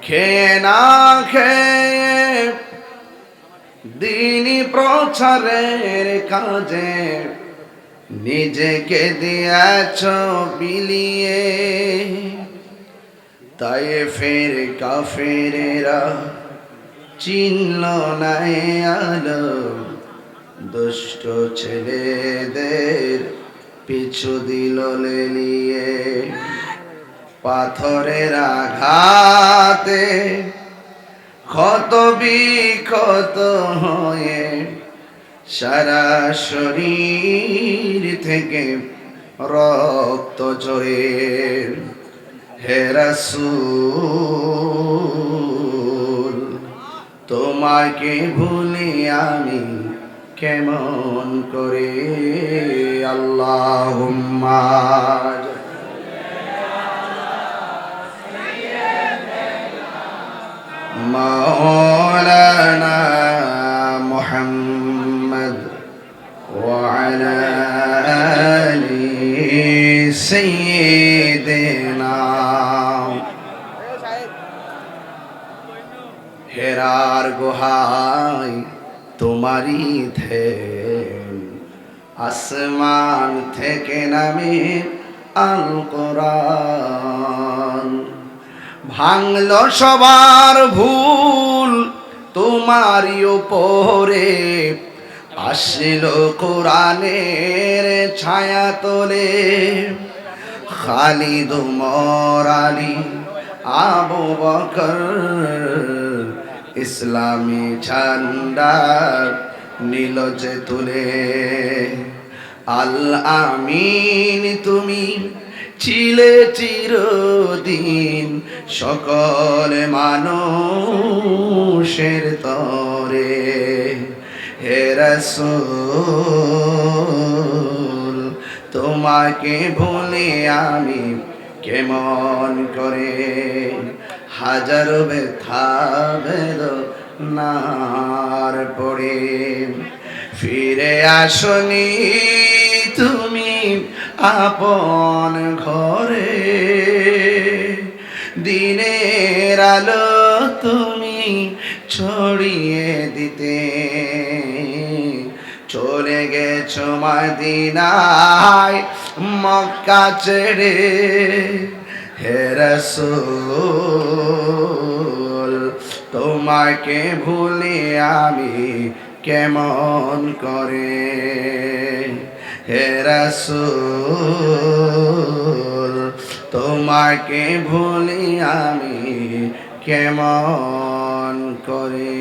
খেয়ে না খেয়ে দিনী প্রচারের কাজে নিজেকে দিয়েছ বিলিয়ে। তাই ফের কাফেরেরা চিনল না আলো, দুষ্ট ছেলেদের পিছু দিল লেলিয়ে। পাথরের আঘাতে ক্ষত বিক্ষত হয়ে সারা শরীর থেকে রক্ত ঝরে। হে রাসূল, তোমাকে ভুলি আমি কেমন করে। আল্লাহুম্মা মাওলানা মুহাম্মদ ওয়া আলা আলি সাইয়্যিদিনা। হেরার গুহায় তোমারই ধ্যান, আসমান থেকে নামে আল কোরআন। ভাঙল সবার ভুল তোমারই উপরে, আসিল কোরআনের ছায়া তোলে। খালিদ উমর আলী আবু বকর ইসলামী ঝান্ডা নীল যে তুলে। আল আমিন তুমি ছিলে চিরদিন সকল মানুষের তরে। হে রাসূল, তোমাকে ভুলি আমি কেমন করে। হাজারো ব্যথা বেদনার পড়ে ফিরে আসনি তুমি আপন ঘরে। দিনের আলো তুমি ছড়িয়ে দিতে চলে গেছো মদিনায় মক্কা ছেড়ে। হে রাসূল, তোমাকে ভুলি আমি কেমন করে। হে রাসূল, তোমাকে ভুলি আমি কেমন করে।